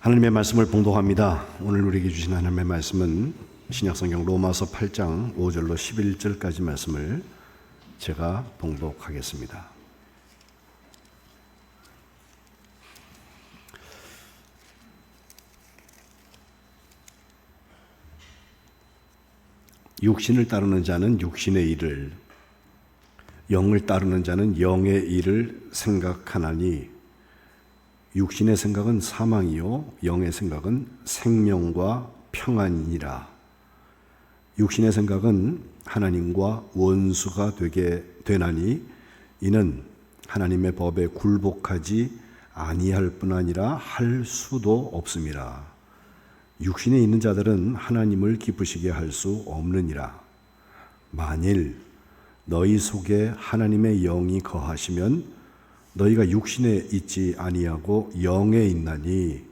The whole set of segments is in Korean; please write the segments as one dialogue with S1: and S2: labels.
S1: 하나님의 말씀을 봉독합니다. 오늘 우리에게 주신 하나님의 말씀은 신약성경 로마서 8장 5절로 11절까지 말씀을 제가 봉독하겠습니다. 육신을 따르는 자는 육신의 일을, 영을 따르는 자는 영의 일을 생각하나니 육신의 생각은 사망이요 영의 생각은 생명과 평안이니라. 육신의 생각은 하나님과 원수가 되게 되나니 이는 하나님의 법에 굴복하지 아니할 뿐 아니라 할 수도 없음이라. 육신에 있는 자들은 하나님을 기쁘시게 할 수 없느니라. 만일 너희 속에 하나님의 영이 거하시면 너희가 육신에 있지 아니하고 영에 있나니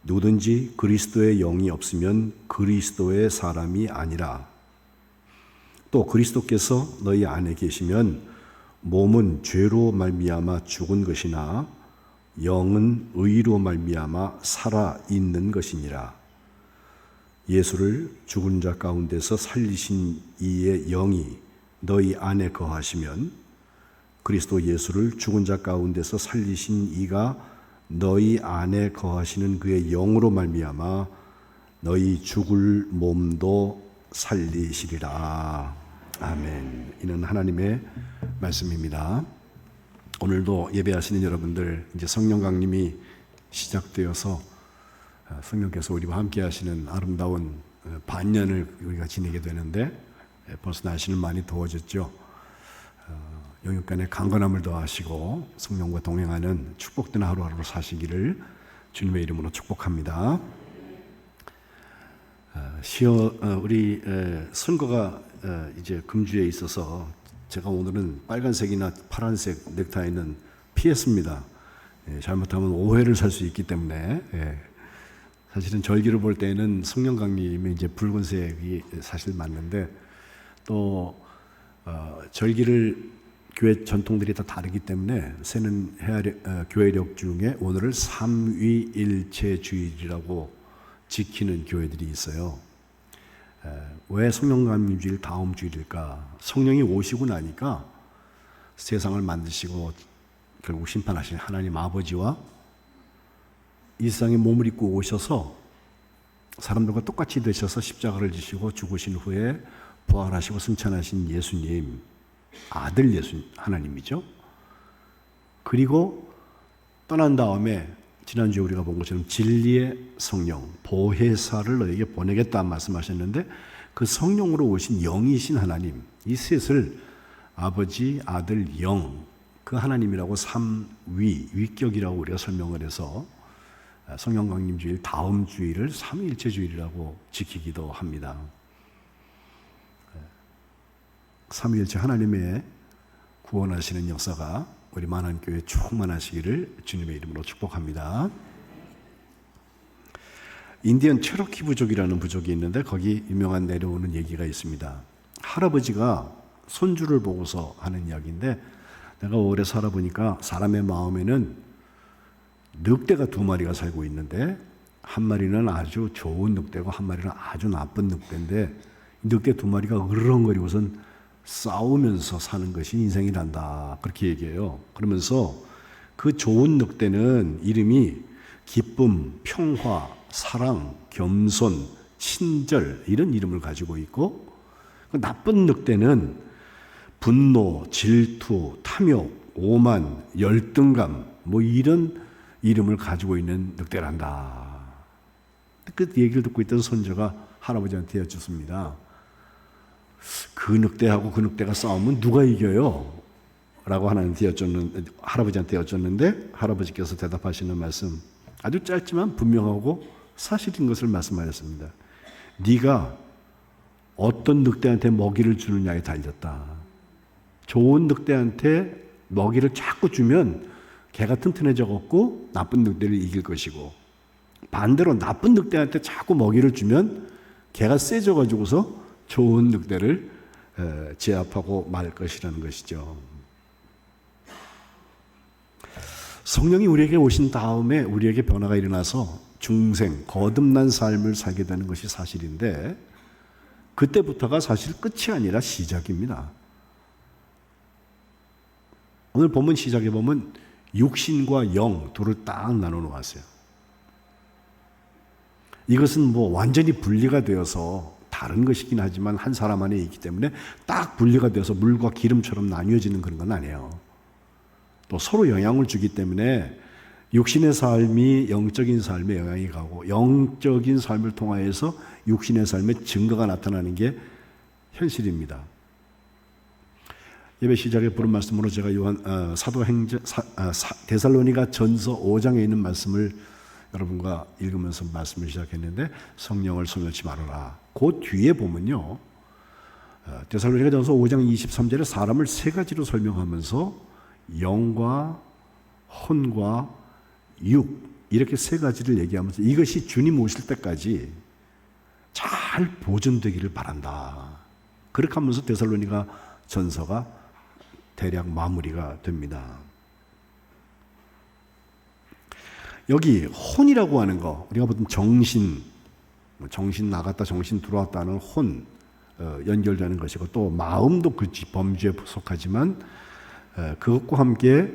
S1: 누구든지 그리스도의 영이 없으면 그리스도의 사람이 아니라. 또 그리스도께서 너희 안에 계시면 몸은 죄로 말미암아 죽은 것이나 영은 의로 말미암아 살아 있는 것이니라. 예수를 죽은 자 가운데서 살리신 이의 영이 너희 안에 거하시면 그리스도 예수를 죽은 자 가운데서 살리신 이가 너희 안에 거하시는 그의 영으로 말미암아 너희 죽을 몸도 살리시리라. 아멘. 이는 하나님의 말씀입니다. 오늘도 예배하시는 여러분들, 이제 성령 강림이 시작되어서 성령께서 우리와 함께 하시는 아름다운 반년을 우리가 지내게 되는데 벌써 날씨는 많이 더워졌죠. 영육간의 강건함을 더하시고 성령과 동행하는 축복된 하루하루 사시기를 주님의 이름으로 축복합니다. 우리 선거가 이제 금주에 있어서 제가 오늘은 빨간색이나 파란색 넥타이는 피했습니다. 잘못하면 오해를 살 수 있기 때문에. 사실은 절기를 볼 때는 성령 강림이 이제 붉은색이 사실 맞는데 또 절기를 교회 전통들이 다 다르기 때문에 새는 교회력 중에 오늘을 삼위일체주일이라고 지키는 교회들이 있어요. 왜 성령감림주일 다음 주일일까? 성령이 오시고 나니까 세상을 만드시고 결국 심판하신 하나님 아버지와 이 세상에 몸을 입고 오셔서 사람들과 똑같이 되셔서 십자가를 지시고 죽으신 후에 부활하시고 승천하신 예수님, 아들 예수 하나님이죠. 그리고 떠난 다음에 지난주에 우리가 본 것처럼 진리의 성령, 보혜사를 너에게 보내겠다 말씀하셨는데 그 성령으로 오신 영이신 하나님, 이 셋을 아버지, 아들, 영, 그 하나님이라고 삼위, 위격이라고 우리가 설명을 해서 성령 강림주일 다음 주일을 삼위일체주일이라고 지키기도 합니다. 삼위일체 하나님의 구원하시는 역사가 우리 만안교회 충만하시기를 주님의 이름으로 축복합니다. 인디언 체로키 부족이라는 부족이 있는데 거기 유명한 내려오는 얘기가 있습니다. 할아버지가 손주를 보고서 하는 이야기인데 내가 오래 살아보니까 사람의 마음에는 늑대가 두 마리가 살고 있는데 한 마리는 아주 좋은 늑대고 한 마리는 아주 나쁜 늑대인데 늑대 두 마리가 으르렁거리고선 싸우면서 사는 것이 인생이란다. 그렇게 얘기해요. 그러면서 그 좋은 늑대는 이름이 기쁨, 평화, 사랑, 겸손, 친절 이런 이름을 가지고 있고 그 나쁜 늑대는 분노, 질투, 탐욕, 오만, 열등감 뭐 이런 이름을 가지고 있는 늑대란다. 그 얘기를 듣고 있던 손자가 할아버지한테 여쭙습니다. 그 늑대하고 그 늑대가 싸우면 누가 이겨요? 라고 할아버지한테 여쭙는데 할아버지께서 대답하시는 말씀 아주 짧지만 분명하고 사실인 것을 말씀하셨습니다. 네가 어떤 늑대한테 먹이를 주느냐에 달렸다. 좋은 늑대한테 먹이를 자꾸 주면 개가 튼튼해져갖고 나쁜 늑대를 이길 것이고 반대로 나쁜 늑대한테 자꾸 먹이를 주면 개가 세져가지고서 좋은 늑대를 제압하고 말 것이라는 것이죠. 성령이 우리에게 오신 다음에 우리에게 변화가 일어나서 중생, 거듭난 삶을 살게 되는 것이 사실인데 그때부터가 사실 끝이 아니라 시작입니다. 오늘 본문 시작에 보면 육신과 영 둘을 딱 나눠 놓았어요. 이것은 뭐 완전히 분리가 되어서 다른 것이긴 하지만 한 사람 안에 있기 때문에 딱 분리가 되어서 물과 기름처럼 나뉘어지는 그런 건 아니에요. 또 서로 영향을 주기 때문에 육신의 삶이 영적인 삶에 영향이 가고 영적인 삶을 통하여서 육신의 삶의 증거가 나타나는 게 현실입니다. 예배 시작에 부른 말씀으로 제가 데살로니가 전서 5장에 있는 말씀을 여러분과 읽으면서 말씀을 시작했는데 성령을 소멸치 말아라. 그 뒤에 보면요. 데살로니가 전서 5장 23절에 사람을 세 가지로 설명하면서 영과 혼과 육 이렇게 세 가지를 얘기하면서 이것이 주님 오실 때까지 잘 보존되기를 바란다. 그렇게 하면서 데살로니가 전서가 대략 마무리가 됩니다. 여기 혼이라고 하는 거, 우리가 보통 정신 나갔다 정신 들어왔다 하는 혼 연결되는 것이고 또 마음도 그 범주에 속하지만 그것과 함께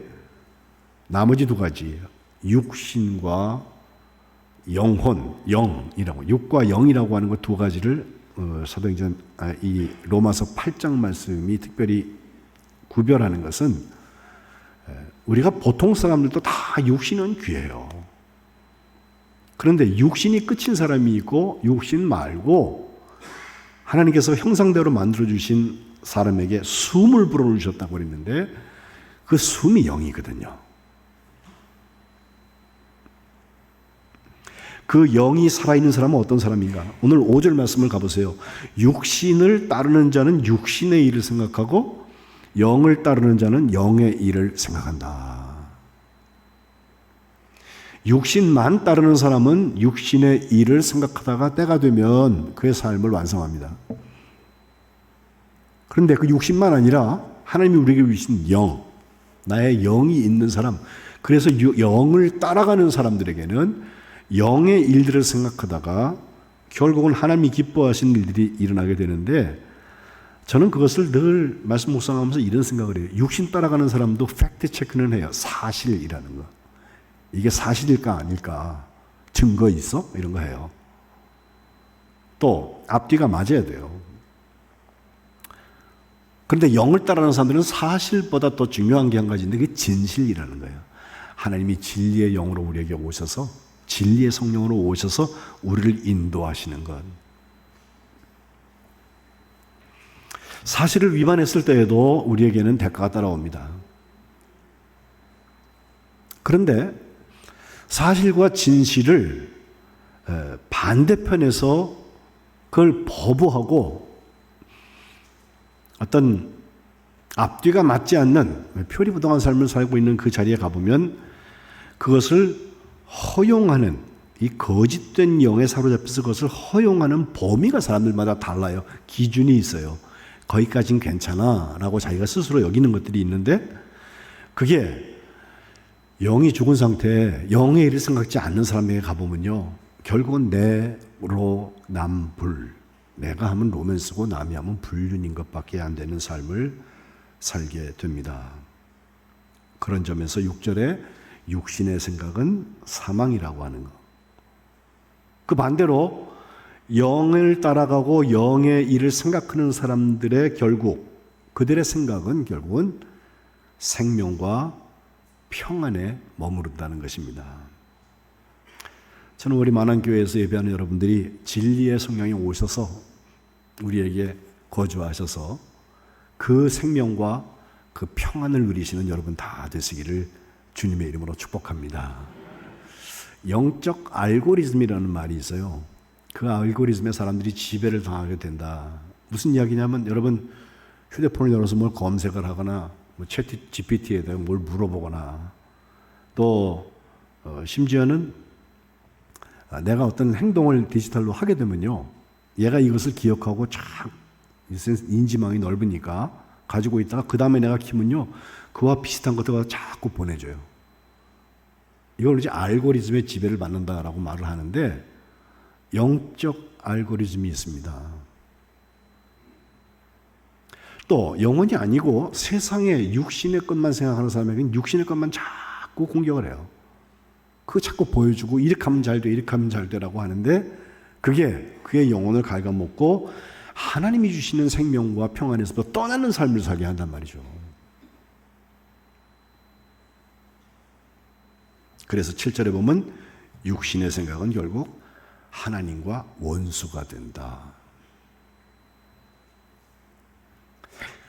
S1: 나머지 두 가지 육신과 영혼, 영이라고 육과 영이라고 하는 것 두 가지를 사도행전 이 로마서 8장 말씀이 특별히 구별하는 것은 우리가 보통 사람들도 다 육신은 귀해요. 그런데 육신이 끝인 사람이 있고 육신 말고 하나님께서 형상대로 만들어주신 사람에게 숨을 불어넣으셨다고 그랬는데 그 숨이 영이거든요. 그 영이 살아있는 사람은 어떤 사람인가? 오늘 5절 말씀을 가보세요. 육신을 따르는 자는 육신의 일을 생각하고 영을 따르는 자는 영의 일을 생각한다. 육신만 따르는 사람은 육신의 일을 생각하다가 때가 되면 그의 삶을 완성합니다. 그런데 그 육신만 아니라 하나님이 우리에게 주신 영, 나의 영이 있는 사람, 그래서 영을 따라가는 사람들에게는 영의 일들을 생각하다가 결국은 하나님이 기뻐하시는 일들이 일어나게 되는데 저는 그것을 늘 말씀 묵상하면서 이런 생각을 해요. 육신 따라가는 사람도 팩트 체크는 해요. 사실이라는 거. 이게 사실일까 아닐까? 증거 있어? 이런 거 해요. 또 앞뒤가 맞아야 돼요. 그런데 영을 따라가는 사람들은 사실보다 더 중요한 게 한 가지인데 그게 진실이라는 거예요. 하나님이 진리의 영으로 우리에게 오셔서 진리의 성령으로 오셔서 우리를 인도하시는 것. 사실을 위반했을 때에도 우리에게는 대가가 따라옵니다. 그런데 사실과 진실을 반대편에서 그걸 거부하고 어떤 앞뒤가 맞지 않는 표리부동한 삶을 살고 있는 그 자리에 가보면 그것을 허용하는 이 거짓된 영에 사로잡혀서 그것을 허용하는 범위가 사람들마다 달라요. 기준이 있어요. 거기까지는 괜찮아 라고 자기가 스스로 여기는 것들이 있는데 그게 영이 죽은 상태에 영의 일을 생각지 않는 사람에게 가보면요. 결국은 내로 남불, 내가 하면 로맨스고 남이 하면 불륜인 것밖에 안 되는 삶을 살게 됩니다. 그런 점에서 6절에 육신의 생각은 사망이라고 하는 것. 그 반대로 영을 따라가고 영의 일을 생각하는 사람들의 그들의 생각은 결국은 생명과 평안에 머무른다는 것입니다. 저는 우리 만안교회에서 예배하는 여러분들이 진리의 성령이 오셔서 우리에게 거주하셔서 그 생명과 그 평안을 누리시는 여러분 다 되시기를 주님의 이름으로 축복합니다. 영적 알고리즘이라는 말이 있어요. 그 알고리즘에 사람들이 지배를 당하게 된다. 무슨 이야기냐면 여러분 휴대폰을 열어서 뭘 검색을 하거나 뭐 채트 GPT에 대해 뭘 물어보거나 또 심지어는 내가 어떤 행동을 디지털로 하게 되면요. 얘가 이것을 기억하고 쫙 인지망이 넓으니까 가지고 있다가 그 다음에 내가 키면요. 그와 비슷한 것들을 자꾸 보내줘요. 이걸 이제 알고리즘의 지배를 받는다라고 말을 하는데 영적 알고리즘이 있습니다. 또 영혼이 아니고 세상의 육신의 것만 생각하는 사람에게는 육신의 것만 자꾸 공격을 해요. 그거 자꾸 보여주고 이렇게 하면 잘 돼, 이렇게 하면 잘 되라고 하는데 그게 그의 영혼을 갉아먹고 하나님이 주시는 생명과 평안에서 떠나는 삶을 살게 한단 말이죠. 그래서 7절에 보면 육신의 생각은 결국 하나님과 원수가 된다.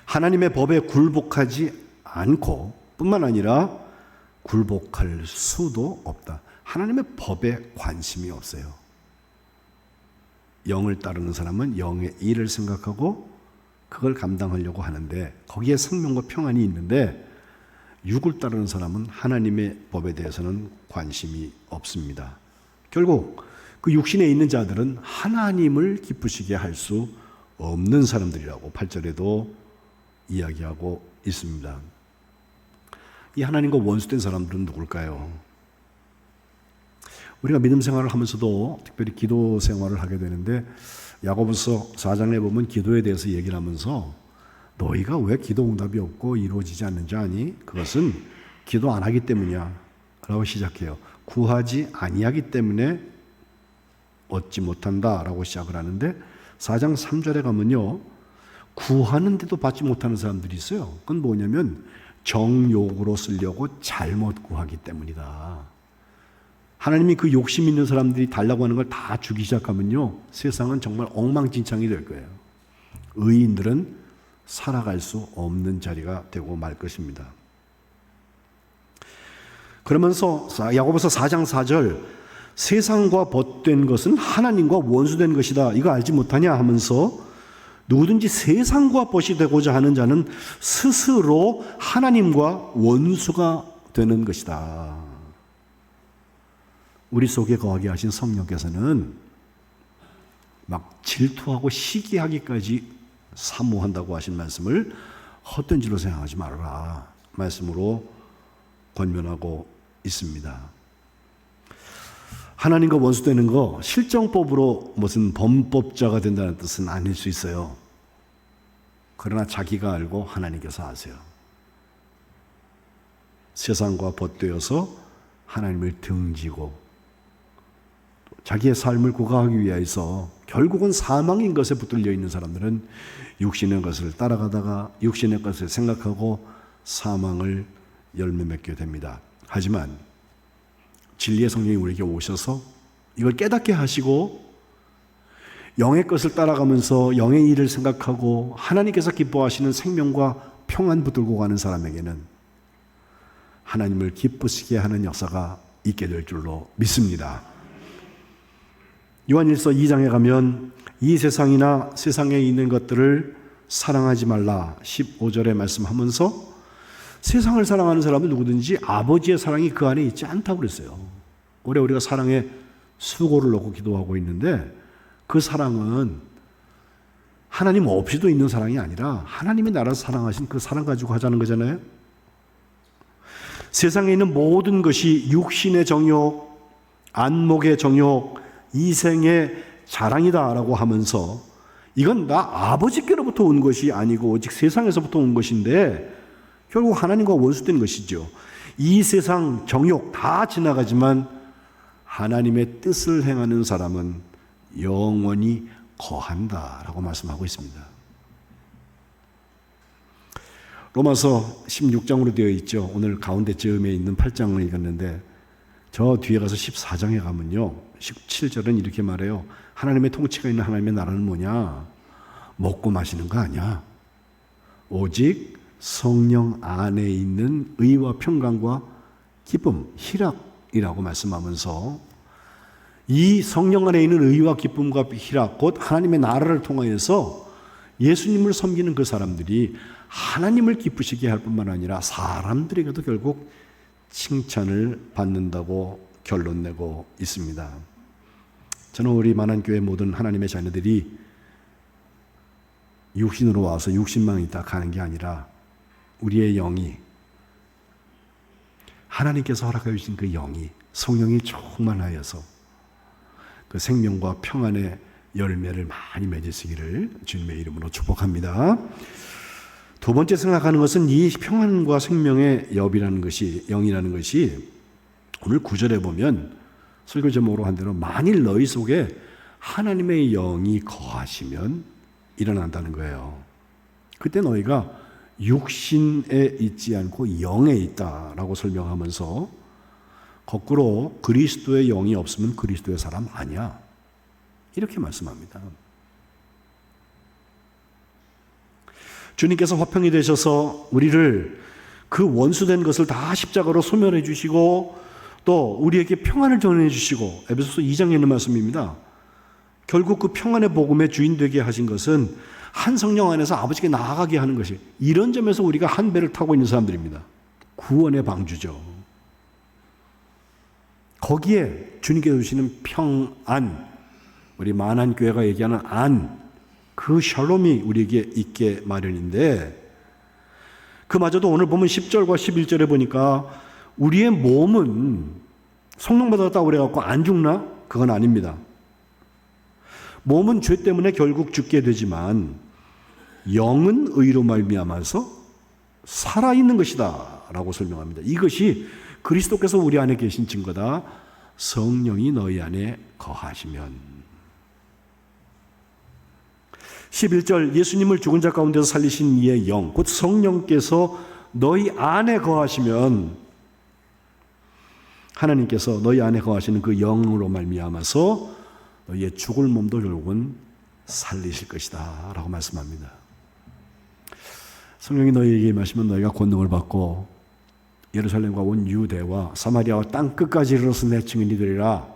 S1: 하나님의 법에 굴복하지 않고 뿐만 아니라 굴복할 수도 없다. 하나님의 법에 관심이 없어요. 영을 따르는 사람은 영의 일을 생각하고 그걸 감당하려고 하는데 거기에 생명과 평안이 있는데 육을 따르는 사람은 하나님의 법에 대해서는 관심이 없습니다. 결국 그 육신에 있는 자들은 하나님을 기쁘시게 할 수 없는 사람들이라고 8절에도 이야기하고 있습니다. 이 하나님과 원수된 사람들은 누굴까요? 우리가 믿음 생활을 하면서도 특별히 기도 생활을 하게 되는데 야고보서 4장에 보면 기도에 대해서 얘기를 하면서 너희가 왜 기도 응답이 없고 이루어지지 않는지 아니? 그것은 기도 안 하기 때문이야 라고 시작해요. 구하지 아니하기 때문에 얻지 못한다 라고 시작을 하는데 4장 3절에 가면요 구하는데도 받지 못하는 사람들이 있어요. 그건 뭐냐면 정욕으로 쓰려고 잘못 구하기 때문이다. 하나님이 그 욕심 있는 사람들이 달라고 하는 걸 다 주기 시작하면요 세상은 정말 엉망진창이 될 거예요. 의인들은 살아갈 수 없는 자리가 되고 말 것입니다. 그러면서 야고보서 4장 4절 세상과 벗된 것은 하나님과 원수된 것이다. 이거 알지 못하냐 하면서 누구든지 세상과 벗이 되고자 하는 자는 스스로 하나님과 원수가 되는 것이다. 우리 속에 거하게 하신 성령께서는 막 질투하고 시기하기까지 사모한다고 하신 말씀을 헛된 줄로 생각하지 말아라 말씀으로 권면하고 있습니다. 하나님과 원수되는 거 실정법으로 무슨 범법자가 된다는 뜻은 아닐 수 있어요. 그러나 자기가 알고 하나님께서 아세요. 세상과 벗되어서 하나님을 등지고 자기의 삶을 고가하기 위해서 결국은 사망인 것에 붙들려 있는 사람들은 육신의 것을 따라가다가 육신의 것을 생각하고 사망을 열매 맺게 됩니다. 하지만 진리의 성령이 우리에게 오셔서 이걸 깨닫게 하시고 영의 것을 따라가면서 영의 일을 생각하고 하나님께서 기뻐하시는 생명과 평안 붙들고 가는 사람에게는 하나님을 기쁘시게 하는 역사가 있게 될 줄로 믿습니다. 요한일서 2장에 가면 이 세상이나 세상에 있는 것들을 사랑하지 말라 15절에 말씀하면서 세상을 사랑하는 사람은 누구든지 아버지의 사랑이 그 안에 있지 않다고 그랬어요. 올해 우리가 사랑에 수고를 넣고 기도하고 있는데 그 사랑은 하나님 없이도 있는 사랑이 아니라 하나님의 나라를 사랑하신 그 사랑 가지고 하자는 거잖아요. 세상에 있는 모든 것이 육신의 정욕, 안목의 정욕, 이생의 자랑이다라고 하면서 이건 나 아버지께로부터 온 것이 아니고 오직 세상에서부터 온 것인데 결국 하나님과 원수된 것이죠. 이 세상 정욕 다 지나가지만 하나님의 뜻을 행하는 사람은 영원히 거한다라고 말씀하고 있습니다. 로마서 16장으로 되어 있죠. 오늘 가운데쯤에 있는 8장을 읽었는데 저 뒤에 가서 14장에 가면요 17절은 이렇게 말해요. 하나님의 통치가 있는 하나님의 나라는 뭐냐? 먹고 마시는 거 아니야. 오직 성령 안에 있는 의와 평강과 기쁨, 희락이라고 말씀하면서 이 성령 안에 있는 의와 기쁨과 희락, 곧 하나님의 나라를 통하여서 예수님을 섬기는 그 사람들이 하나님을 기쁘시게 할 뿐만 아니라 사람들에게도 결국 칭찬을 받는다고 결론 내고 있습니다. 저는 우리 만안교회 모든 하나님의 자녀들이 육신으로 와서 육신만 있다 가는 게 아니라 우리의 영이 하나님께서 허락해 주신 그 영이, 성령이 충만하여서 그 생명과 평안의 열매를 많이 맺으시기를 주님의 이름으로 축복합니다. 두 번째 생각하는 것은 이 평안과 생명의 영이라는 것이 오늘 9절에 보면 설교 제목으로 한 대로 만일 너희 속에 하나님의 영이 거하시면 일어난다는 거예요. 그때 너희가 육신에 있지 않고 영에 있다라고 설명하면서 거꾸로 그리스도의 영이 없으면 그리스도의 사람 아니야, 이렇게 말씀합니다. 주님께서 화평이 되셔서 우리를 그 원수된 것을 다 십자가로 소멸해 주시고 또 우리에게 평안을 전해 주시고, 에베소서 2장에 있는 말씀입니다. 결국 그 평안의 복음의 주인 되게 하신 것은 한 성령 안에서 아버지께 나아가게 하는 것이, 이런 점에서 우리가 한 배를 타고 있는 사람들입니다. 구원의 방주죠. 거기에 주님께서 주시는 평안, 우리 만한교회가 얘기하는 안, 그 샬롬이 우리에게 있게 마련인데, 그마저도 오늘 보면 10절과 11절에 보니까 우리의 몸은 성령 받았다고 그래갖고 안 죽나? 그건 아닙니다. 몸은 죄 때문에 결국 죽게 되지만 영은 의로 말미암아서 살아있는 것이다 라고 설명합니다. 이것이 그리스도께서 우리 안에 계신 증거다. 성령이 너희 안에 거하시면. 11절, 예수님을 죽은 자 가운데서 살리신 이의 영, 곧 성령께서 너희 안에 거하시면, 하나님께서 너희 안에 거하시는 그 영으로 말미암아서 너희의 죽을 몸도 결국은 살리실 것이다 라고 말씀합니다. 성령이 너희에게 임하시면 너희가 권능을 받고 예루살렘과 온 유대와 사마리아와 땅 끝까지 이르러서 내 증인이 되리라.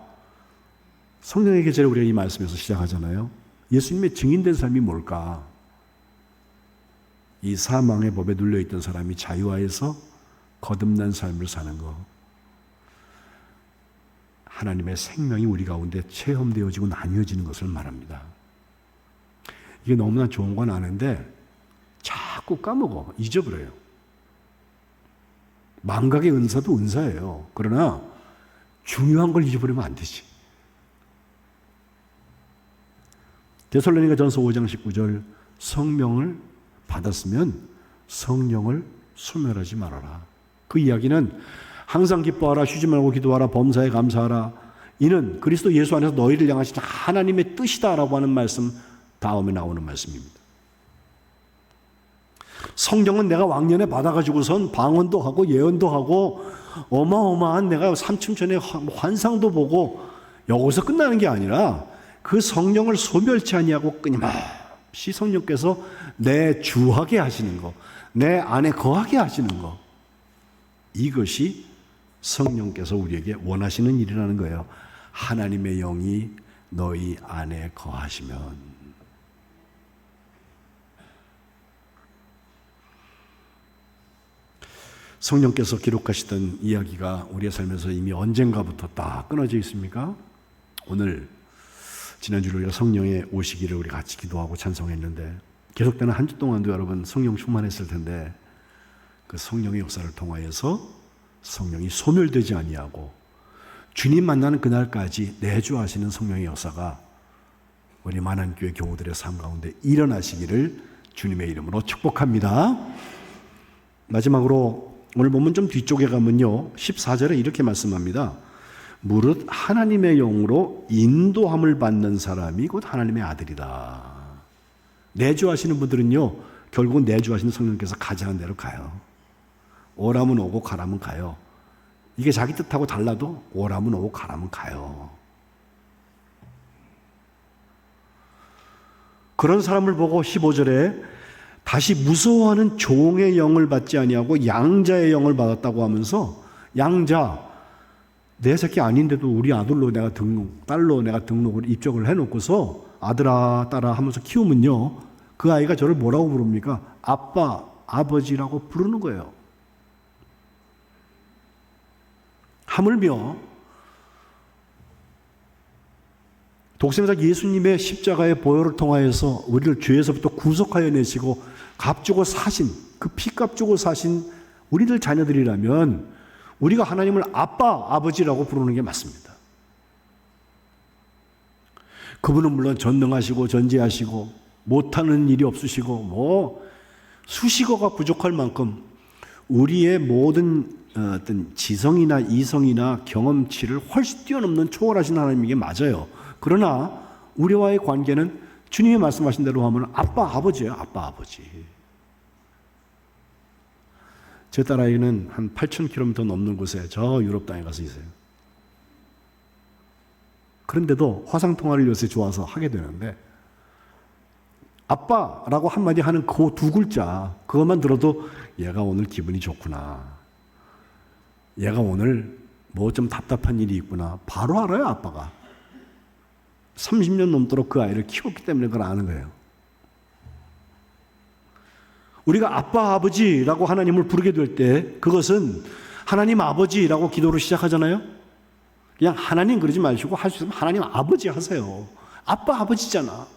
S1: 성령의 계절에 우리가 이 말씀에서 시작하잖아요. 예수님의 증인된 삶이 뭘까? 이 사망의 법에 눌려있던 사람이 자유하여서 거듭난 삶을 사는 것, 하나님의 생명이 우리 가운데 체험되어지고 나뉘어지는 것을 말합니다. 이게 너무나 좋은 건 아는데 자꾸 까먹어, 잊어버려요. 망각의 은사도 은사예요. 그러나 중요한 걸 잊어버리면 안 되지. 데살로니가전서 5장 19절, 성령을 받았으면 성령을 소멸하지 말아라. 그 이야기는 항상 기뻐하라, 쉬지 말고 기도하라, 범사에 감사하라, 이는 그리스도 예수 안에서 너희를 향하신 하나님의 뜻이다라고 하는 말씀 다음에 나오는 말씀입니다. 성령은 내가 왕년에 받아가지고선 방언도 하고 예언도 하고 어마어마한 내가 삼층천의 환상도 보고 여기서 끝나는 게 아니라 그 성령을 소멸치 아니하고 끊임없이 성령께서 내 주하게 하시는 것, 내 안에 거하게 하시는 것, 이것이 성령께서 우리에게 원하시는 일이라는 거예요. 하나님의 영이 너희 안에 거하시면. 성령께서 기록하시던 이야기가 우리의 삶에서 이미 언젠가부터 딱 끊어져 있습니까? 오늘 지난주에 우리가 성령의 오시기를 우리 같이 기도하고 찬송했는데, 계속되는 한 주 동안도 여러분 성령 충만했을 텐데, 그 성령의 역사를 통하여서 성령이 소멸되지 아니하고 주님 만나는 그날까지 내주하시는 성령의 역사가 우리 만한교회 교우들의 삶 가운데 일어나시기를 주님의 이름으로 축복합니다. 마지막으로 오늘 보면 좀 뒤쪽에 가면요, 14절에 이렇게 말씀합니다. 무릇 하나님의 영으로 인도함을 받는 사람이 곧 하나님의 아들이다. 내주하시는 분들은요, 결국은 내주하시는 성령께서 가자는 대로 가요. 오라면 오고 가라면 가요. 이게 자기 뜻하고 달라도 오라면 오고 가라면 가요. 그런 사람을 보고 15절에 다시 무서워하는 종의 영을 받지 아니하고 양자의 영을 받았다고 하면서, 양자, 내 새끼 아닌데도 우리 아들로 내가 딸로 내가 등록을 입적을 해놓고서 아들아 딸아 하면서 키우면요, 그 아이가 저를 뭐라고 부릅니까? 아빠, 아버지라고 부르는 거예요. 하물며 독생자 예수님의 십자가의 보혈을 통하여서 우리를 죄에서부터 구속하여 내시고 값주고 사신, 그 피값 주고 사신 우리들 자녀들이라면 우리가 하나님을 아빠, 아버지라고 부르는 게 맞습니다. 그분은 물론 전능하시고 전지하시고 못하는 일이 없으시고 수식어가 부족할 만큼 우리의 모든 어떤 지성이나 이성이나 경험치를 훨씬 뛰어넘는 초월하신 하나님인 게 맞아요. 그러나 우리와의 관계는 주님이 말씀하신 대로 하면 아빠, 아버지예요. 아빠, 아버지. 제 딸아이는 한 8,000km 넘는 곳에 저 유럽 땅에 가서 있어요. 그런데도 화상통화를 요새 좋아서 하게 되는데 아빠라고 한마디 하는 그 두 글자 그것만 들어도 얘가 오늘 기분이 좋구나. 얘가 오늘 뭐 좀 답답한 일이 있구나. 바로 알아요, 아빠가. 30년 넘도록 그 아이를 키웠기 때문에 그걸 아는 거예요. 우리가 아빠, 아버지라고 하나님을 부르게 될 때 그것은 하나님 아버지라고 기도를 시작하잖아요. 그냥 하나님 그러지 마시고 할 수 있으면 하나님 아버지 하세요. 아빠, 아버지잖아.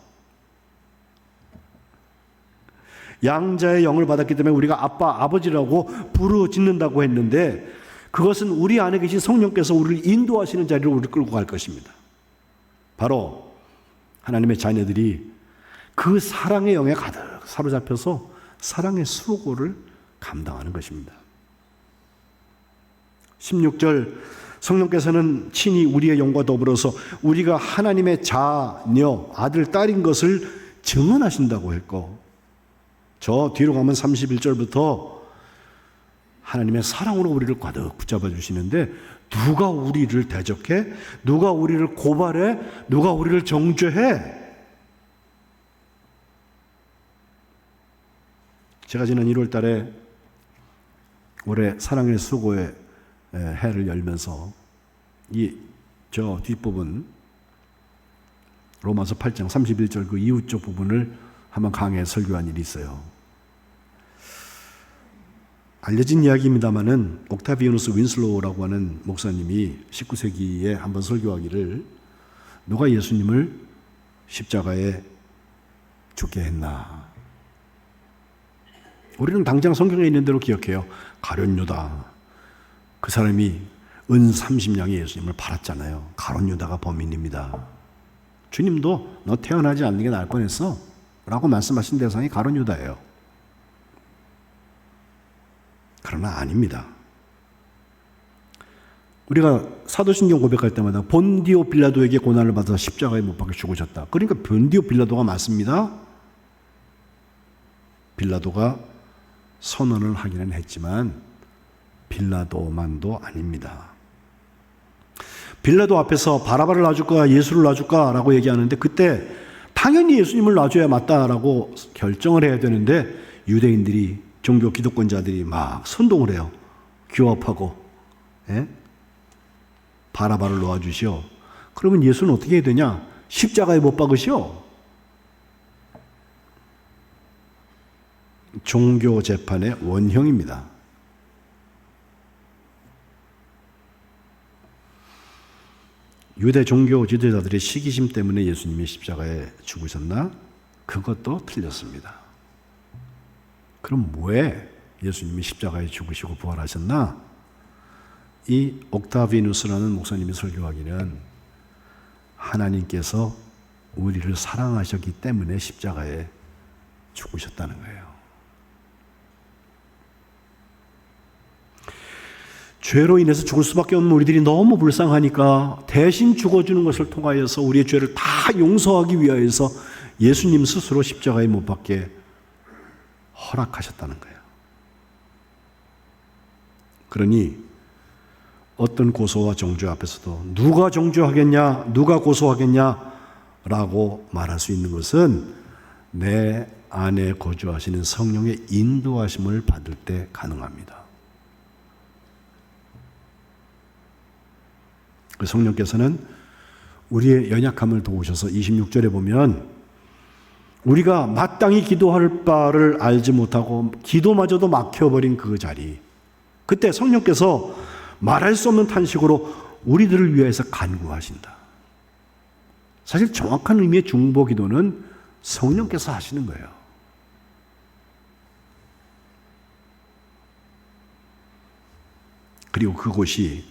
S1: 양자의 영을 받았기 때문에 우리가 아빠, 아버지라고 부르짖는다고 했는데 그것은 우리 안에 계신 성령께서 우리를 인도하시는 자리로 우리를 끌고 갈 것입니다. 바로 하나님의 자녀들이 그 사랑의 영에 가득 사로잡혀서 사랑의 수고를 감당하는 것입니다. 16절 성령께서는 친히 우리의 영과 더불어서 우리가 하나님의 자녀, 아들, 딸인 것을 증언하신다고 했고 저 뒤로 가면 31절부터 하나님의 사랑으로 우리를 가득 붙잡아 주시는데 누가 우리를 대적해? 누가 우리를 고발해? 누가 우리를 정죄해? 제가 지난 1월 달에 올해 사랑의 수고의 해를 열면서 저 뒷부분 로마서 8장 31절 그 이후 쪽 부분을 한번 강해 설교한 일이 있어요. 알려진 이야기입니다마는 옥타비아누스 윈슬로우라고 하는 목사님이 19세기에 한번 설교하기를 누가 예수님을 십자가에 죽게 했나? 우리는 당장 성경에 있는 대로 기억해요. 가룟 유다. 그 사람이 은 30냥의 예수님을 팔았잖아요. 가룟 유다가 범인입니다. 주님도 너 태어나지 않는 게 나을 뻔했어 라고 말씀하신 대상이 가룟 유다예요. 그러나 아닙니다. 우리가 사도신경 고백할 때마다 본디오 빌라도에게 고난을 받아서 십자가에 못 박혀 죽으셨다. 그러니까 본디오 빌라도가 맞습니다. 빌라도가 선언을 하기는 했지만 빌라도만도 아닙니다. 빌라도 앞에서 바라바를 놔줄까 예수를 놔줄까 라고 얘기하는데 그때 당연히 예수님을 놔줘야 맞다라고 결정을 해야 되는데 유대인들이 종교 기득권자들이 막 선동을 해요. 규합하고 바라바를 놓아주시오. 그러면 예수는 어떻게 해야 되냐? 십자가에 못 박으시오. 종교 재판의 원형입니다. 유대 종교 지도자들의 시기심 때문에 예수님이 십자가에 죽으셨나? 그것도 틀렸습니다. 그럼 왜 예수님이 십자가에 죽으시고 부활하셨나? 이 옥타비누스라는 목사님이 설교하기는 하나님께서 우리를 사랑하셨기 때문에 십자가에 죽으셨다는 거예요. 죄로 인해서 죽을 수밖에 없는 우리들이 너무 불쌍하니까 대신 죽어주는 것을 통하여서 우리의 죄를 다 용서하기 위하여서 예수님 스스로 십자가에 못 박게 허락하셨다는 거예요. 그러니 어떤 고소와 정죄 앞에서도 누가 정죄하겠냐, 누가 고소하겠냐 라고 말할 수 있는 것은 내 안에 거주하시는 성령의 인도하심을 받을 때 가능합니다. 그 성령께서는 우리의 연약함을 도우셔서 26절에 보면 우리가 마땅히 기도할 바를 알지 못하고 기도마저도 막혀버린 그 자리, 그때 성령께서 말할 수 없는 탄식으로 우리들을 위해서 간구하신다. 사실 정확한 의미의 중보 기도는 성령께서 하시는 거예요. 그리고 그곳이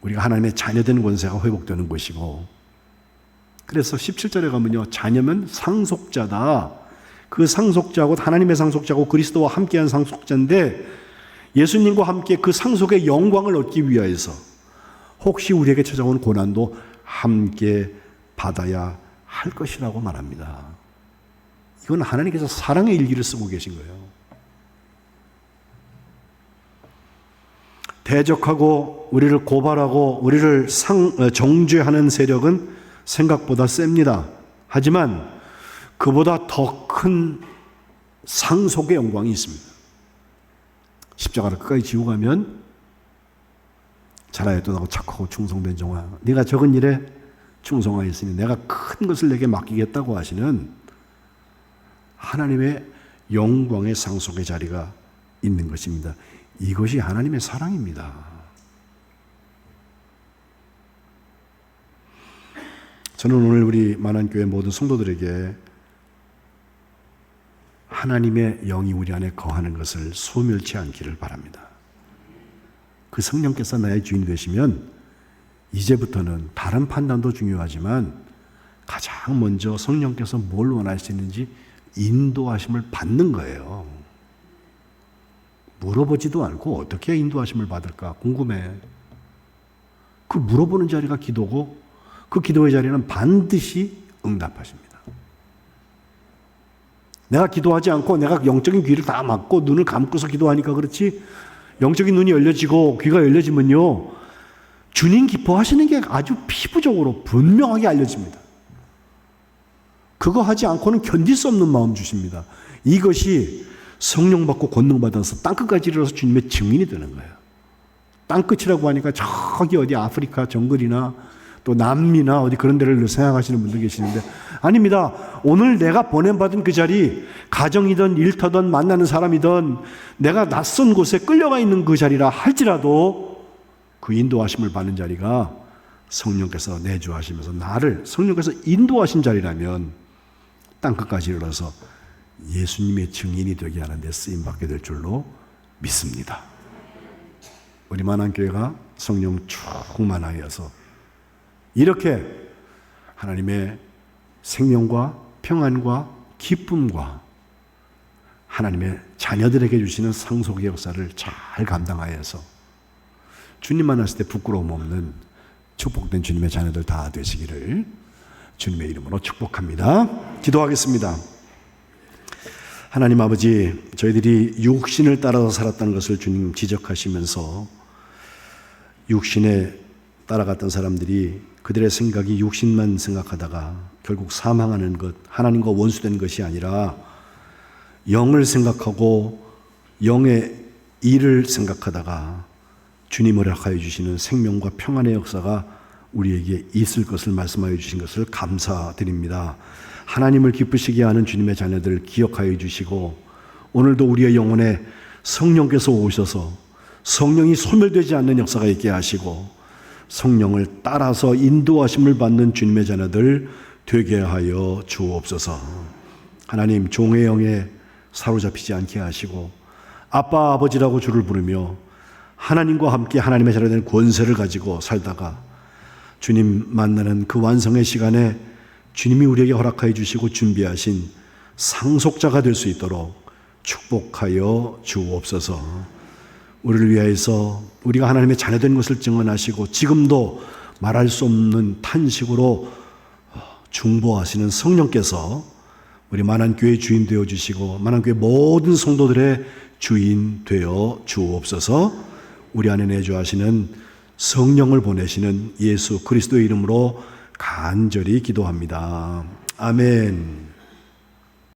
S1: 우리가 하나님의 자녀된 권세가 회복되는 곳이고, 그래서 17절에 가면요, 자녀면 상속자다. 그 상속자고 하나님의 상속자고 그리스도와 함께한 상속자인데, 예수님과 함께 그 상속의 영광을 얻기 위하여서 혹시 우리에게 찾아온 고난도 함께 받아야 할 것이라고 말합니다. 이건 하나님께서 사랑의 일기를 쓰고 계신 거예요. 대적하고 우리를 고발하고 우리를 정죄하는 세력은 생각보다 셉니다. 하지만 그보다 더 큰 상속의 영광이 있습니다. 십자가를 끝까지 지고 가면 자라에 떠나고 착하고 충성된 종아, 네가 적은 일에 충성하였으니 내가 큰 것을 내게 맡기겠다고 하시는 하나님의 영광의 상속의 자리가 있는 것입니다. 이것이 하나님의 사랑입니다. 저는 오늘 우리 만안교회 모든 성도들에게 하나님의 영이 우리 안에 거하는 것을 소멸치 않기를 바랍니다. 그 성령께서 나의 주인 되시면 이제부터는 다른 판단도 중요하지만 가장 먼저 성령께서 뭘 원하시는지 인도하심을 받는 거예요. 물어보지도 않고 어떻게 인도하심을 받을까 궁금해. 그 물어보는 자리가 기도고, 그 기도의 자리는 반드시 응답하십니다. 내가 기도하지 않고 내가 영적인 귀를 다 막고 눈을 감고서 기도하니까 그렇지, 영적인 눈이 열려지고 귀가 열려지면요, 주님 기뻐하시는 게 아주 피부적으로 분명하게 알려집니다. 그거 하지 않고는 견딜 수 없는 마음 주십니다. 이것이 성령 받고 권능 받아서 땅끝까지 이르러서 주님의 증인이 되는 거예요. 땅끝이라고 하니까 저기 어디 아프리카 정글이나 또 남미나 어디 그런 데를 생각하시는 분들 계시는데, 아닙니다. 오늘 내가 보냄받은 그 자리, 가정이든 일터든 만나는 사람이든 내가 낯선 곳에 끌려가 있는 그 자리라 할지라도 그 인도하심을 받는 자리가 성령께서 내주하시면서 나를 성령께서 인도하신 자리라면 땅끝까지 이르러서 예수님의 증인이 되게 하는 데 쓰임받게 될 줄로 믿습니다. 우리 만안교회가 성령 충만하여서 이렇게 하나님의 생명과 평안과 기쁨과 하나님의 자녀들에게 주시는 상속의 역사를 잘 감당하여서 주님 만났을 때 부끄러움 없는 축복된 주님의 자녀들 다 되시기를 주님의 이름으로 축복합니다. 기도하겠습니다. 하나님 아버지, 저희들이 육신을 따라서 살았다는 것을 주님 지적하시면서 육신에 따라갔던 사람들이 그들의 생각이 육신만 생각하다가 결국 사망하는 것, 하나님과 원수된 것이 아니라 영을 생각하고 영의 일을 생각하다가 주님을 허락하여 주시는 생명과 평안의 역사가 우리에게 있을 것을 말씀하여 주신 것을 감사드립니다. 하나님을 기쁘시게 하는 주님의 자녀들 기억하여 주시고, 오늘도 우리의 영혼에 성령께서 오셔서 성령이 소멸되지 않는 역사가 있게 하시고 성령을 따라서 인도하심을 받는 주님의 자녀들 되게 하여 주옵소서. 하나님, 종의 영에 사로잡히지 않게 하시고 아빠 아버지라고 주를 부르며 하나님과 함께 하나님의 자녀된 권세를 가지고 살다가 주님 만나는 그 완성의 시간에 주님이 우리에게 허락하여 주시고 준비하신 상속자가 될 수 있도록 축복하여 주옵소서. 우리를 위하여서 우리가 하나님의 자녀된 것을 증언하시고 지금도 말할 수 없는 탄식으로 중보하시는 성령께서 우리 만안교회 주인 되어 주시고 만안교회 모든 성도들의 주인 되어 주옵소서. 우리 안에 내주하시는 성령을 보내시는 예수 그리스도의 이름으로 간절히 기도합니다. 아멘.